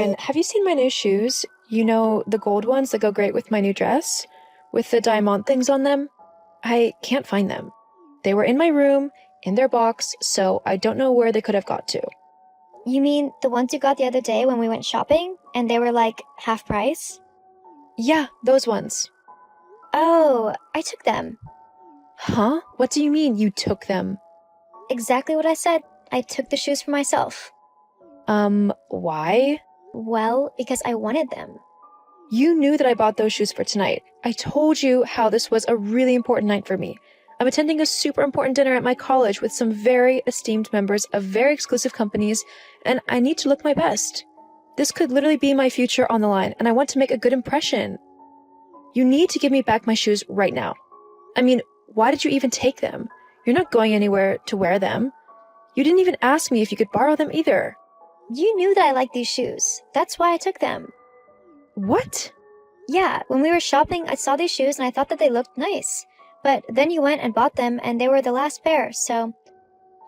Karen, have you seen my new shoes? You know, the gold ones that go great with my new dress? With the diamond things on them? I can't find them. They were in my room, in their box, so I don't know where they could have got to. You mean the ones you got the other day when we went shopping and they were like half price? Yeah, those ones. Oh, I took them. Huh? What do you mean you took them? Exactly what I said. I took the shoes for myself. Why? Well, because I wanted them. You knew that I bought those shoes for tonight. I told you how this was a really important night for me. I'm attending a super important dinner at my college with some very esteemed members of very exclusive companies, and I need to look my best. This could literally be my future on the line, and I want to make a good impression. You need to give me back my shoes right now. I mean, why did you even take them? You're not going anywhere to wear them. You didn't even ask me if you could borrow them either. You knew that I liked these shoes. That's why I took them. What? Yeah, when we were shopping, I saw these shoes and I thought that they looked nice. But then you went and bought them and they were the last pair, so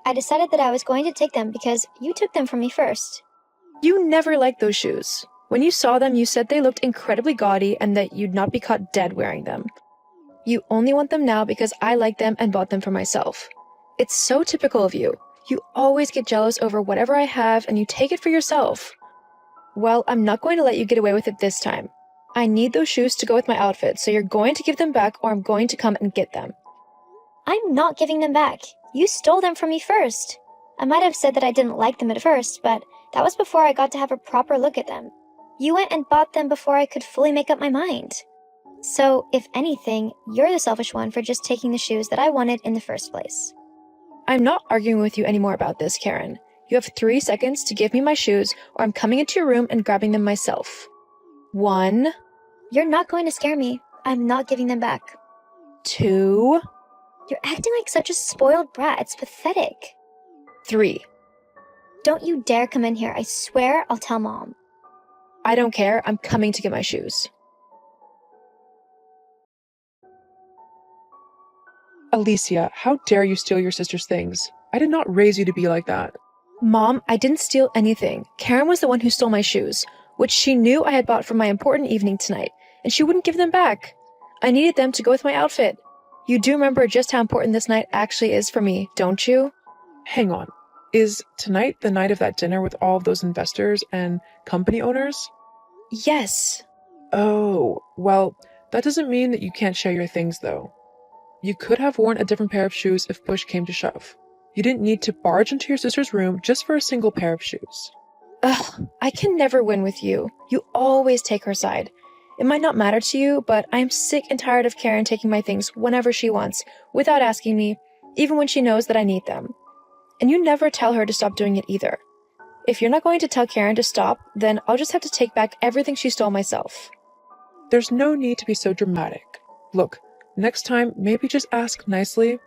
I decided that I was going to take them because you took them from me first. You never liked those shoes. When you saw them, you said they looked incredibly gaudy and that you'd not be caught dead wearing them. You only want them now because I like them and bought them for myself. It's so typical of you. You always get jealous over whatever I have and you take it for yourself. Well, I'm not going to let you get away with it this time. I need those shoes to go with my outfit, so you're going to give them back or I'm going to come and get them. I'm not giving them back. You stole them from me first. I might have said that I didn't like them at first, but that was before I got to have a proper look at them. You went and bought them before I could fully make up my mind. So, if anything, you're the selfish one for just taking the shoes that I wanted in the first place. I'm not arguing with you anymore about this, Karen. You have 3 seconds to give me my shoes or I'm coming into your room and grabbing them myself. 1. You're not going to scare me. I'm not giving them back. 2. You're acting like such a spoiled brat. It's pathetic. 3. Don't you dare come in here. I swear I'll tell Mom. I don't care. I'm coming to get my shoes. Alicia, how dare you steal your sister's things? I did not raise you to be like that. Mom, I didn't steal anything. Karen was the one who stole my shoes, which she knew I had bought for my important evening tonight, and she wouldn't give them back. I needed them to go with my outfit. You do remember just how important this night actually is for me, don't you? Hang on. Is tonight the night of that dinner with all of those investors and company owners? Yes. Oh, well, that doesn't mean that you can't share your things, though. You could have worn a different pair of shoes if push came to shove. You didn't need to barge into your sister's room just for a single pair of shoes. Ugh, I can never win with you. You always take her side. It might not matter to you, but I am sick and tired of Karen taking my things whenever she wants, without asking me, even when she knows that I need them. And you never tell her to stop doing it either. If you're not going to tell Karen to stop, then I'll just have to take back everything she stole myself. There's no need to be so dramatic. Look, next time, maybe just ask nicely.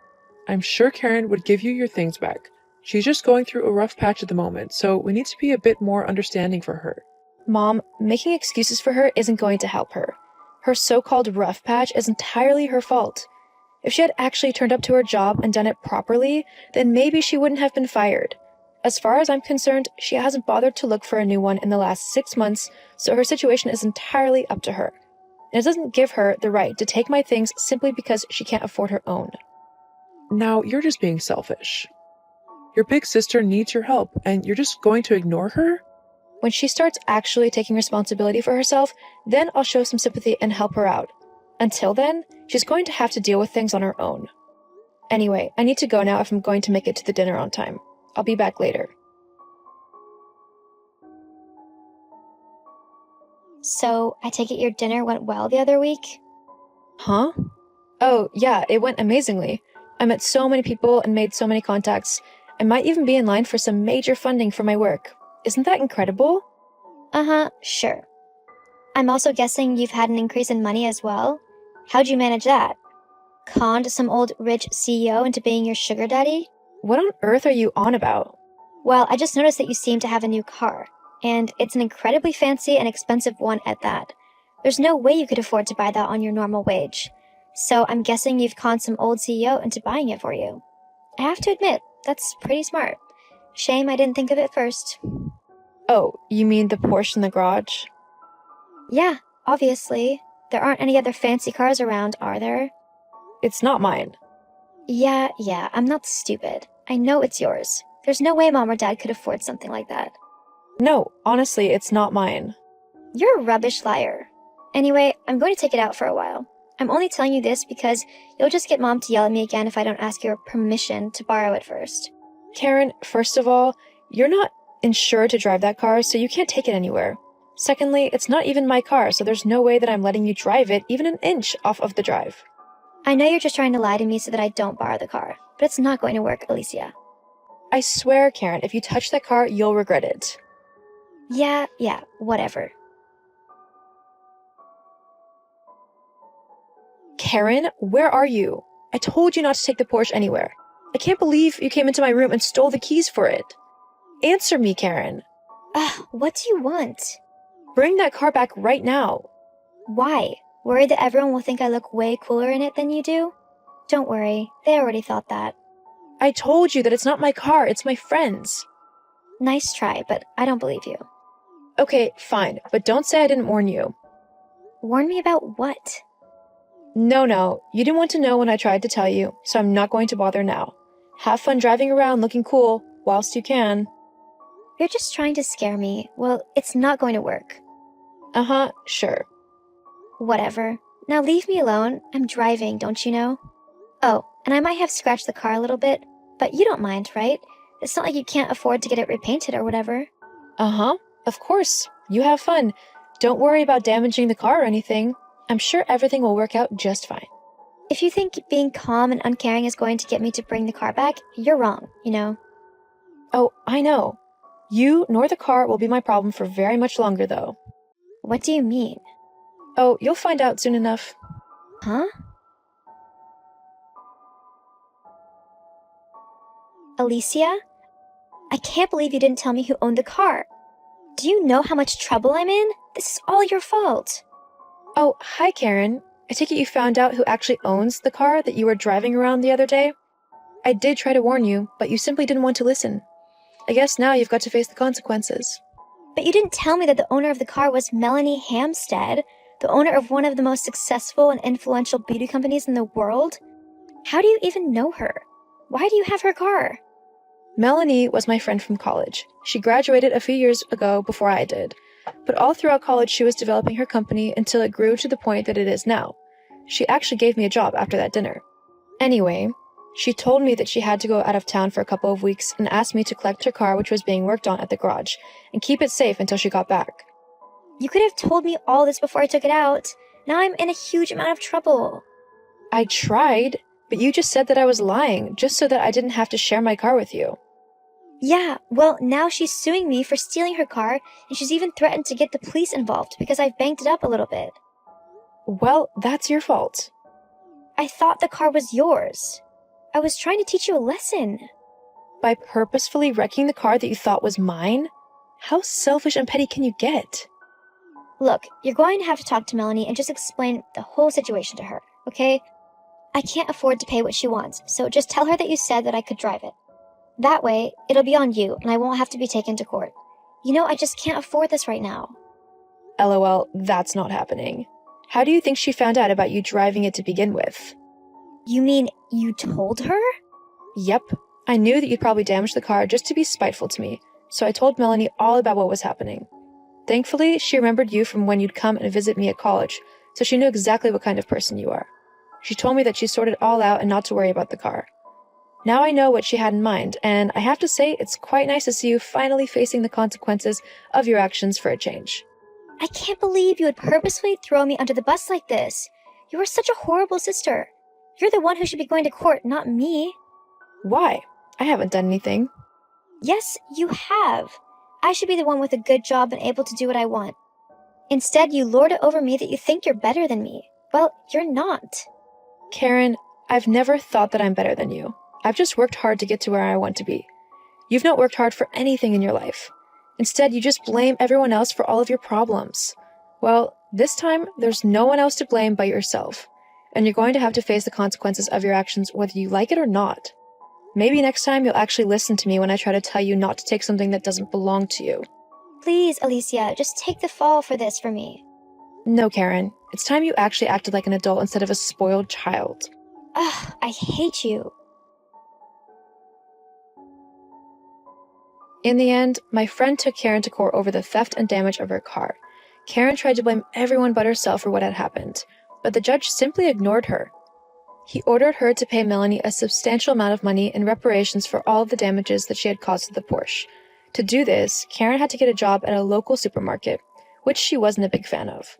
I'm sure Karen would give you your things back. She's just going through a rough patch at the moment, so we need to be a bit more understanding for her. Mom, making excuses for her isn't going to help her. Her so-called rough patch is entirely her fault. If she had actually turned up to her job and done it properly, then maybe she wouldn't have been fired. As far as I'm concerned, she hasn't bothered to look for a new one in the last 6 months, so her situation is entirely up to her. And it doesn't give her the right to take my things simply because she can't afford her own. Now, you're just being selfish. Your big sister needs your help, and you're just going to ignore her? When she starts actually taking responsibility for herself, then I'll show some sympathy and help her out. Until then, she's going to have to deal with things on her own. Anyway, I need to go now if I'm going to make it to the dinner on time. I'll be back later. So, I take it your dinner went well the other week? Huh? Oh, yeah, it went amazingly. I met so many people and made so many contacts. I might even be in line for some major funding for my work. Isn't that incredible? Uh-huh, sure. I'm also guessing you've had an increase in money as well? How'd you manage that? Conned some old rich CEO into being your sugar daddy? What on earth are you on about? Well, I just noticed that you seem to have a new car, and it's an incredibly fancy and expensive one at that. There's no way you could afford to buy that on your normal wage. So I'm guessing you've conned some old CEO into buying it for you. I have to admit, that's pretty smart. Shame I didn't think of it first. Oh, you mean the Porsche in the garage? Yeah, obviously. There aren't any other fancy cars around, are there? It's not mine. Yeah, I'm not stupid. I know it's yours. There's no way Mom or Dad could afford something like that. No, honestly, it's not mine. You're a rubbish liar. Anyway, I'm going to take it out for a while. I'm only telling you this because you'll just get Mom to yell at me again if I don't ask your permission to borrow it first. Karen, first of all, you're not insured to drive that car, so you can't take it anywhere. Secondly, it's not even my car, so there's no way that I'm letting you drive it even an inch off of the drive. I know you're just trying to lie to me so that I don't borrow the car, but it's not going to work, Alicia. I swear, Karen, if you touch that car, you'll regret it. Yeah, whatever. Karen, where are you? I told you not to take the Porsche anywhere. I can't believe you came into my room and stole the keys for it. Answer me, Karen. What do you want? Bring that car back right now. Why? Worried that everyone will think I look way cooler in it than you do? Don't worry, they already thought that. I told you that it's not my car, it's my friend's. Nice try, but I don't believe you. Okay, fine, but don't say I didn't warn you. Warn me about what? No, you didn't want to know when I tried to tell you, so I'm not going to bother now. Have fun driving around looking cool, whilst you can. You're just trying to scare me. Well, it's not going to work. Sure. Whatever. Now leave me alone. I'm driving, don't you know? Oh, and I might have scratched the car a little bit, but you don't mind, right? It's not like you can't afford to get it repainted or whatever. Of course. You have fun. Don't worry about damaging the car or anything. I'm sure everything will work out just fine. If you think being calm and uncaring is going to get me to bring the car back, you're wrong, you know? Oh, I know. You nor the car will be my problem for very much longer, though. What do you mean? Oh, you'll find out soon enough. Huh? Alicia? I can't believe you didn't tell me who owned the car. Do you know how much trouble I'm in? This is all your fault. Oh, hi, Karen. I take it you found out who actually owns the car that you were driving around the other day? I did try to warn you, but you simply didn't want to listen. I guess now you've got to face the consequences. But you didn't tell me that the owner of the car was Melanie Hampstead, the owner of one of the most successful and influential beauty companies in the world. How do you even know her? Why do you have her car? Melanie was my friend from college. She graduated a few years ago before I did. But all throughout college, she was developing her company until it grew to the point that it is now. She actually gave me a job after that dinner. Anyway, she told me that she had to go out of town for a couple of weeks and asked me to collect her car, which was being worked on at the garage, and keep it safe until she got back. You could have told me all this before I took it out. Now I'm in a huge amount of trouble. I tried, but you just said that I was lying, just so that I didn't have to share my car with you. Yeah, well, now she's suing me for stealing her car, and she's even threatened to get the police involved because I've banked it up a little bit. Well, that's your fault. I thought the car was yours. I was trying to teach you a lesson. By purposefully wrecking the car that you thought was mine? How selfish and petty can you get? Look, you're going to have to talk to Melanie and just explain the whole situation to her, okay? I can't afford to pay what she wants, so just tell her that you said that I could drive it. That way, it'll be on you, and I won't have to be taken to court. You know, I just can't afford this right now. LOL, that's not happening. How do you think she found out about you driving it to begin with? You mean you told her? Yep. I knew that you'd probably damage the car just to be spiteful to me, so I told Melanie all about what was happening. Thankfully, she remembered you from when you'd come and visit me at college, so she knew exactly what kind of person you are. She told me that she sorted all out and not to worry about the car. Now I know what she had in mind, and I have to say it's quite nice to see you finally facing the consequences of your actions for a change. I can't believe you would purposefully throw me under the bus like this. You are such a horrible sister. You're the one who should be going to court, not me. Why? I haven't done anything. Yes, you have. I should be the one with a good job and able to do what I want. Instead, you lord it over me that you think you're better than me. Well, you're not. Karen, I've never thought that I'm better than you. I've just worked hard to get to where I want to be. You've not worked hard for anything in your life. Instead, you just blame everyone else for all of your problems. Well, this time, there's no one else to blame but yourself. And you're going to have to face the consequences of your actions whether you like it or not. Maybe next time you'll actually listen to me when I try to tell you not to take something that doesn't belong to you. Please, Alicia, just take the fall for this for me. No, Karen. It's time you actually acted like an adult instead of a spoiled child. Ugh, I hate you. In the end, my friend took Karen to court over the theft and damage of her car. Karen tried to blame everyone but herself for what had happened, but the judge simply ignored her. He ordered her to pay Melanie a substantial amount of money in reparations for all of the damages that she had caused to the Porsche. To do this, Karen had to get a job at a local supermarket, which she wasn't a big fan of.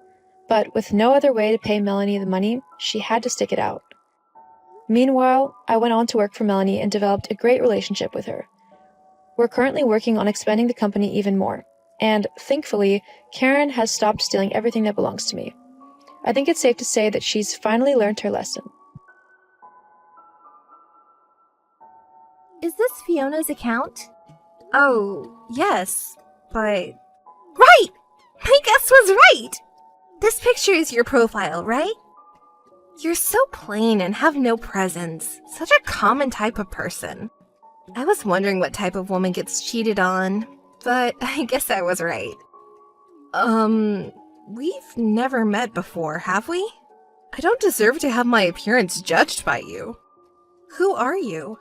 But with no other way to pay Melanie the money, she had to stick it out. Meanwhile, I went on to work for Melanie and developed a great relationship with her. We're currently working on expanding the company even more, and thankfully, Karen has stopped stealing everything that belongs to me. I think it's safe to say that she's finally learned her lesson. Is this Fiona's account? Oh, yes, but... Right! My guess was right! This picture is your profile, right? You're so plain and have no presence. Such a common type of person. I was wondering what type of woman gets cheated on, but I guess I was right. We've never met before, have we? I don't deserve to have my appearance judged by you. Who are you?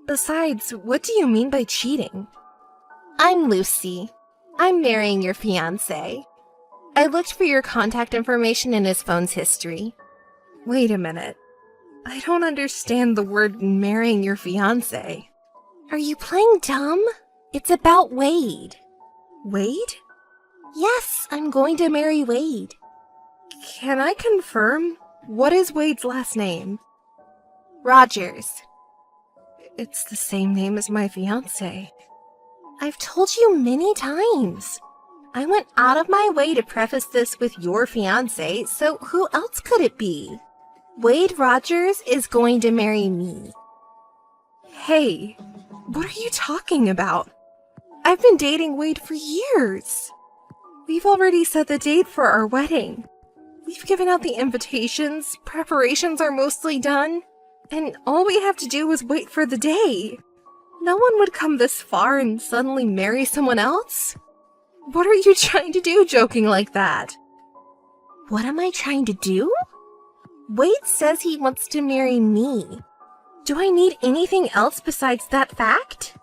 Besides, what do you mean by cheating? I'm Lucy. I'm marrying your fiancé. I looked for your contact information in his phone's history. Wait a minute. I don't understand the word marrying your fiancé. Are you playing dumb? It's about Wade. Wade? Yes, I'm going to marry Wade. Can I confirm? What is Wade's last name? Rogers. It's the same name as my fiancé. I've told you many times. I went out of my way to preface this with your fiancé, so who else could it be? Wade Rogers is going to marry me. Hey, what are you talking about? I've been dating Wade for years. We've already set the date for our wedding. We've given out the invitations, preparations are mostly done, and all we have to do is wait for the day. No one would come this far and suddenly marry someone else. What are you trying to do joking like that? What am I trying to do? Wade says he wants to marry me. Do I need anything else besides that fact?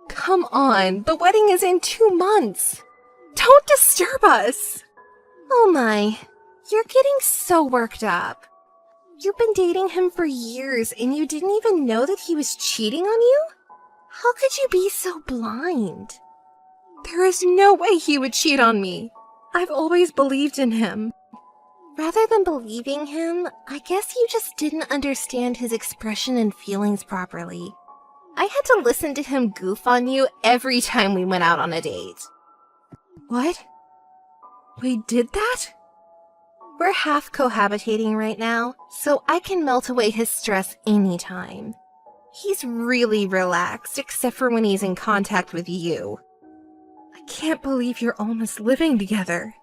Come on, the wedding is in 2 months. Don't disturb us. Oh my, you're getting so worked up. You've been dating him for years and you didn't even know that he was cheating on you? How could you be so blind? There is no way he would cheat on me. I've always believed in him. Rather than believing him, I guess you just didn't understand his expression and feelings properly. I had to listen to him goof on you every time we went out on a date. What? We did that? We're half cohabitating right now, so I can melt away his stress anytime. He's really relaxed, except for when he's in contact with you. I can't believe you're almost living together.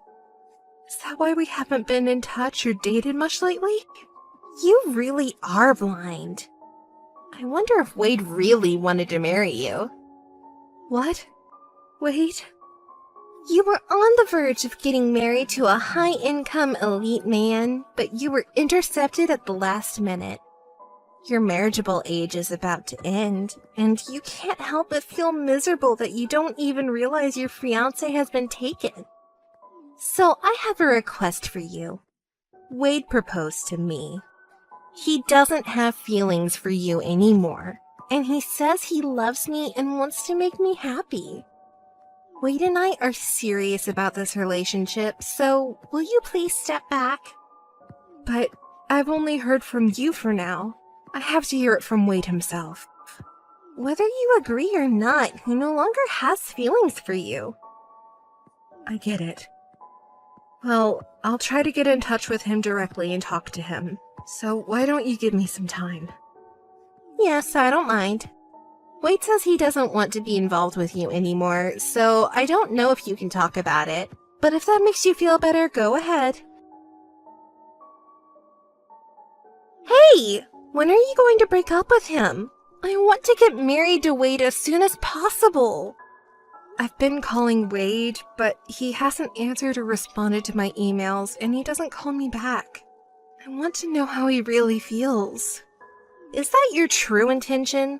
Is that why we haven't been in touch or dated much lately? You really are blind. I wonder if Wade really wanted to marry you. What? Wade? You were on the verge of getting married to a high-income elite man, but you were intercepted at the last minute. Your marriageable age is about to end, and you can't help but feel miserable that you don't even realize your fiancé has been taken. So I have a request for you. Wade proposed to me. He doesn't have feelings for you anymore, and he says he loves me and wants to make me happy. Wade and I are serious about this relationship, so will you please step back? But I've only heard from you for now. I have to hear it from Wade himself. Whether you agree or not, he no longer has feelings for you. I get it. Well, I'll try to get in touch with him directly and talk to him. So why don't you give me some time? Yes, I don't mind. Wade says he doesn't want to be involved with you anymore, so I don't know if you can talk about it. But if that makes you feel better, go ahead. Hey! When are you going to break up with him? I want to get married to Wade as soon as possible. I've been calling Wade, but he hasn't answered or responded to my emails, and he doesn't call me back. I want to know how he really feels. Is that your true intention?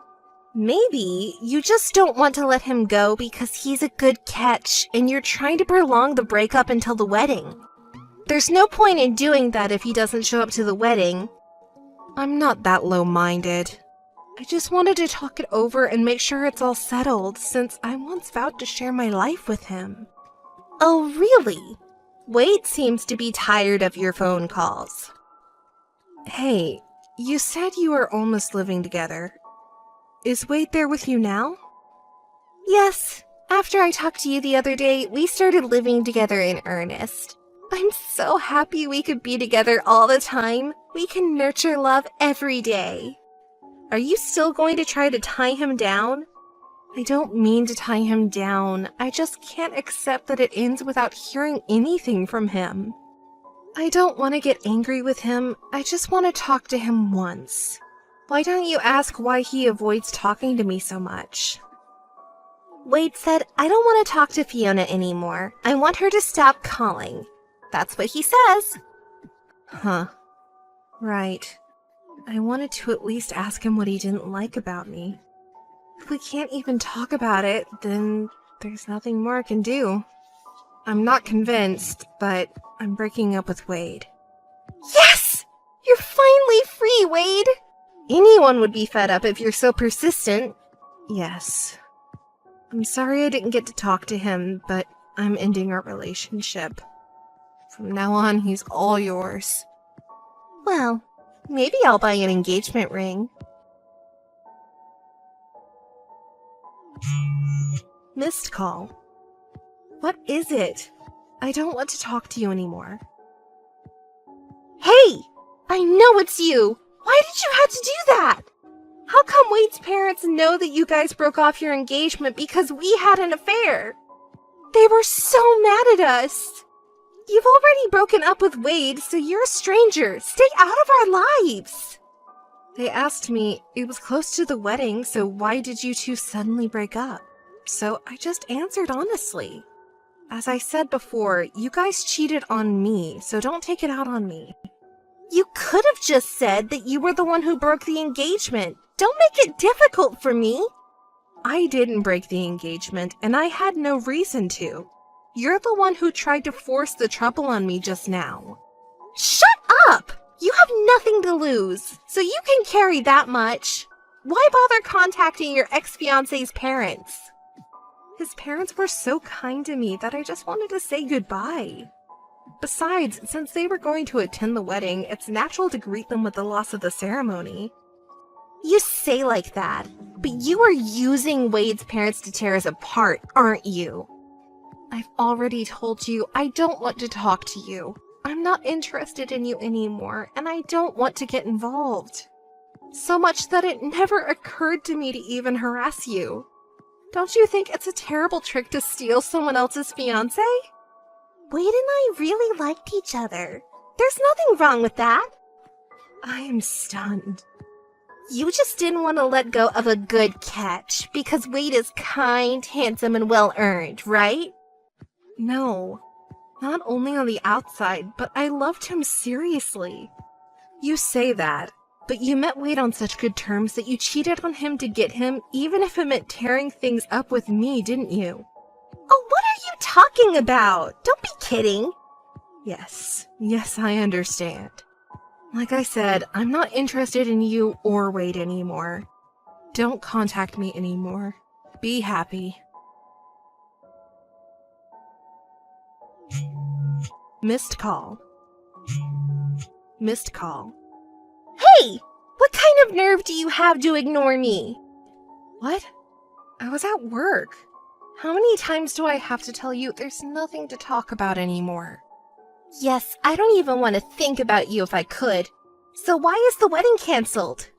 Maybe you just don't want to let him go because he's a good catch, and you're trying to prolong the breakup until the wedding. There's no point in doing that if he doesn't show up to the wedding. I'm not that low-minded. I just wanted to talk it over and make sure it's all settled, since I once vowed to share my life with him. Oh, really? Wade seems to be tired of your phone calls. Hey, you said you were almost living together. Is Wade there with you now? Yes. After I talked to you the other day, we started living together in earnest. I'm so happy we could be together all the time. We can nurture love every day. Are you still going to try to tie him down? I don't mean to tie him down. I just can't accept that it ends without hearing anything from him. I don't want to get angry with him. I just want to talk to him once. Why don't you ask why he avoids talking to me so much? Wade said, I don't want to talk to Fiona anymore. I want her to stop calling. That's what he says. Huh. Right. I wanted to at least ask him what he didn't like about me. If we can't even talk about it, then there's nothing more I can do. I'm not convinced, but I'm breaking up with Wade. Yes! You're finally free, Wade! Anyone would be fed up if you're so persistent. Yes. I'm sorry I didn't get to talk to him, but I'm ending our relationship. From now on, he's all yours. Well, maybe I'll buy an engagement ring. Missed call. What is it? I don't want to talk to you anymore. Hey! I know it's you! Why did you have to do that? How come Wade's parents know that you guys broke off your engagement because we had an affair? They were so mad at us. You've already broken up with Wade, so you're a stranger. Stay out of our lives. They asked me, it was close to the wedding, so why did you two suddenly break up? So I just answered honestly. As I said before, you guys cheated on me, so don't take it out on me. You could have just said that you were the one who broke the engagement. Don't make it difficult for me. I didn't break the engagement, and I had no reason to. You're the one who tried to force the trouble on me just now. Shut up! You have nothing to lose, so you can carry that much. Why bother contacting your ex-fiancé's parents? His parents were so kind to me that I just wanted to say goodbye. Besides, since they were going to attend the wedding, it's natural to greet them with the loss of the ceremony. You say like that, but you are using Wade's parents to tear us apart, aren't you? I've already told you I don't want to talk to you. I'm not interested in you anymore, and I don't want to get involved. So much that it never occurred to me to even harass you. Don't you think it's a terrible trick to steal someone else's fiancé? Wade and I really liked each other. There's nothing wrong with that. I am stunned. You just didn't want to let go of a good catch because Wade is kind, handsome, and well-earned, right? No. Not only on the outside, but I loved him seriously. You say that, but you met Wade on such good terms that you cheated on him to get him, even if it meant tearing things up with me, didn't you? Oh, what are you talking about? Don't be kidding. Yes, I understand. Like I said, I'm not interested in you or Wade anymore. Don't contact me anymore. Be happy. Missed call. Missed call. Hey! What kind of nerve do you have to ignore me? What? I was at work. How many times do I have to tell you there's nothing to talk about anymore? Yes, I don't even want to think about you if I could. So why is the wedding canceled?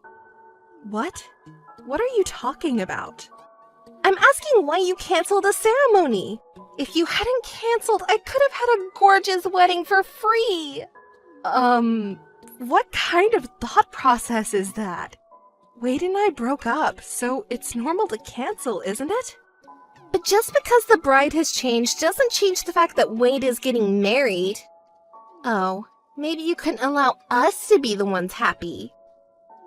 What? What are you talking about? I'm asking why you canceled the ceremony. If you hadn't canceled, I could have had a gorgeous wedding for free. What kind of thought process is that? Wade and I broke up, so it's normal to cancel, isn't it? But just because the bride has changed doesn't change the fact that Wade is getting married. Oh, maybe you couldn't allow us to be the ones happy.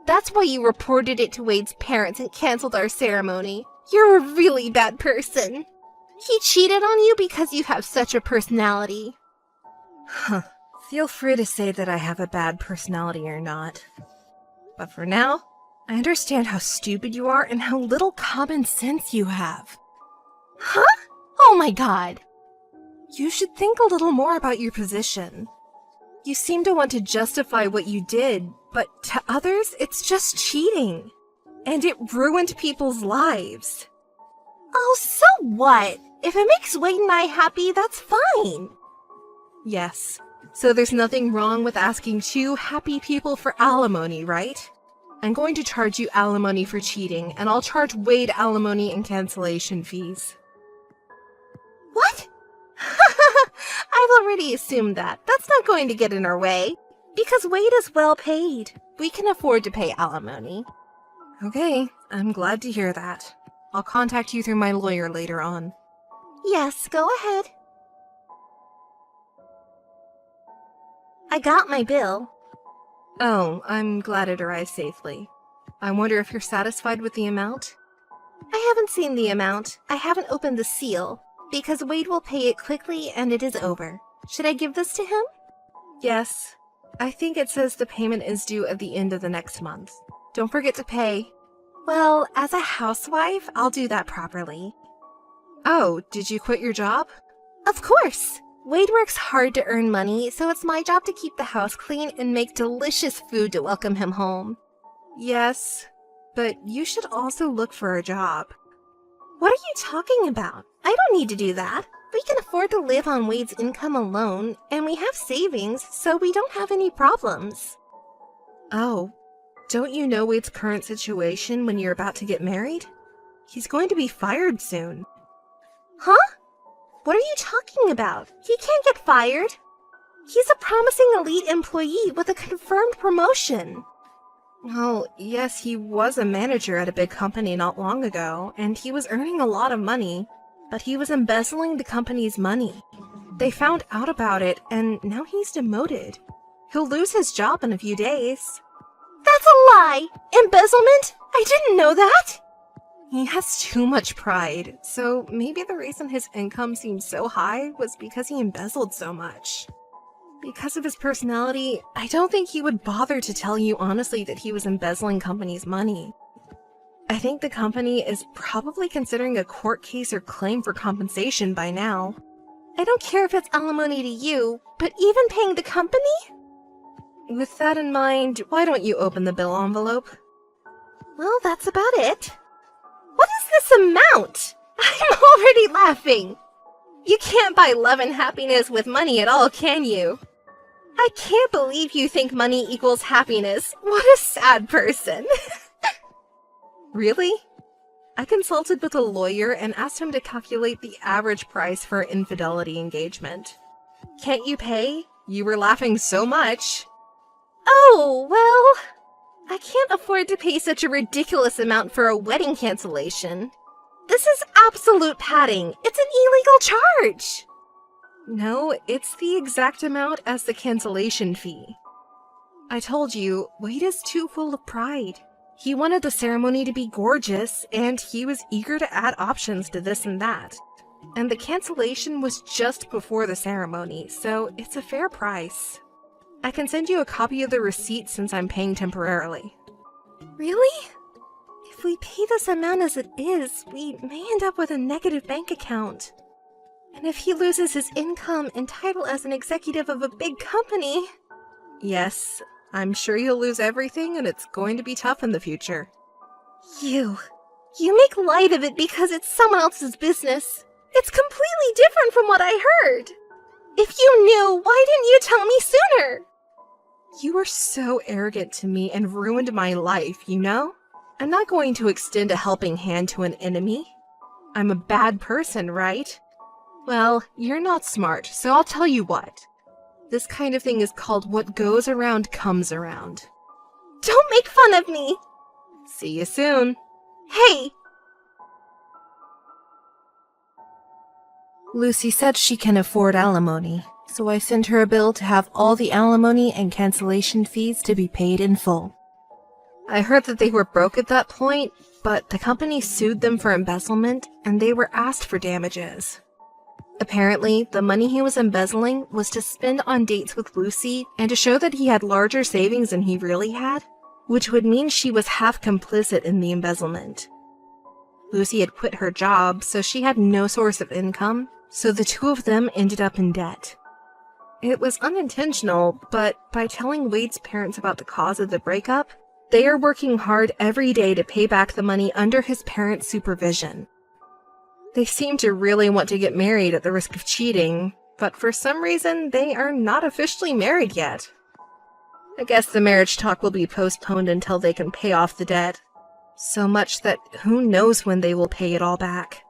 That's why you reported it to Wade's parents and canceled our ceremony. You're a really bad person. He cheated on you because you have such a personality. Huh. Feel free to say that I have a bad personality or not. But for now, I understand how stupid you are and how little common sense you have. Huh? Oh my god. You should think a little more about your position. You seem to want to justify what you did, but to others, it's just cheating. And it ruined people's lives. Oh, so what? If it makes Wade and I happy, that's fine. Yes. So there's nothing wrong with asking two happy people for alimony, right? I'm going to charge you alimony for cheating, and I'll charge Wade alimony and cancellation fees. What? I've already assumed that. That's not going to get in our way. Because Wade is well paid. We can afford to pay alimony. Okay, I'm glad to hear that. I'll contact you through my lawyer later on. Yes, go ahead. I got my bill. Oh, I'm glad it arrived safely. I wonder if you're satisfied with the amount? I haven't seen the amount. I haven't opened the seal. Because Wade will pay it quickly and it is over. Should I give this to him? Yes. I think it says the payment is due at the end of the next month. Don't forget to pay. Well, as a housewife, I'll do that properly. Oh, did you quit your job? Of course! Wade works hard to earn money, so it's my job to keep the house clean and make delicious food to welcome him home. Yes, but you should also look for a job. What are you talking about? I don't need to do that. We can afford to live on Wade's income alone, and we have savings, so we don't have any problems. Oh, don't you know Wade's current situation when you're about to get married? He's going to be fired soon. Huh? What are you talking about? He can't get fired. He's a promising elite employee with a confirmed promotion. Well, yes, he was a manager at a big company not long ago, and he was earning a lot of money, but he was embezzling the company's money. They found out about it, and now he's demoted. He'll lose his job in a few days. That's a lie! Embezzlement? I didn't know that! He has too much pride, so maybe the reason his income seemed so high was because he embezzled so much. Because of his personality, I don't think he would bother to tell you honestly that he was embezzling company's money. I think the company is probably considering a court case or claim for compensation by now. I don't care if it's alimony to you, but even paying the company? With that in mind, why don't you open the bill envelope? Well, that's about it. What is this amount? I'm already laughing. You can't buy love and happiness with money at all, can you? I can't believe you think money equals happiness. What a sad person. Really? I consulted with a lawyer and asked him to calculate the average price for an infidelity engagement. Can't you pay? You were laughing so much. Oh, well, I can't afford to pay such a ridiculous amount for a wedding cancellation. This is absolute padding. It's an illegal charge. No, it's the exact amount as the cancellation fee. I told you, Wade is too full of pride. He wanted the ceremony to be gorgeous, and he was eager to add options to this and that. And the cancellation was just before the ceremony, so it's a fair price. I can send you a copy of the receipt since I'm paying temporarily. Really? If we pay this amount as it is, we may end up with a negative bank account. And if he loses his income and title as an executive of a big company... Yes, I'm sure you'll lose everything and it's going to be tough in the future. You make light of it because it's someone else's business. It's completely different from what I heard. If you knew, why didn't you tell me sooner? You were so arrogant to me and ruined my life, you know? I'm not going to extend a helping hand to an enemy. I'm a bad person, right? Well, you're not smart, so I'll tell you what. This kind of thing is called what goes around comes around. Don't make fun of me! See you soon. Hey! Lucy said she can afford alimony, so I sent her a bill to have all the alimony and cancellation fees to be paid in full. I heard that they were broke at that point, but the company sued them for embezzlement and they were asked for damages. Apparently, the money he was embezzling was to spend on dates with Lucy and to show that he had larger savings than he really had, which would mean she was half complicit in the embezzlement. Lucy had quit her job, so she had no source of income, so the two of them ended up in debt. It was unintentional, but by telling Wade's parents about the cause of the breakup, they are working hard every day to pay back the money under his parents' supervision. They seem to really want to get married at the risk of cheating, but for some reason, they are not officially married yet. I guess the marriage talk will be postponed until they can pay off the debt. So much that who knows when they will pay it all back.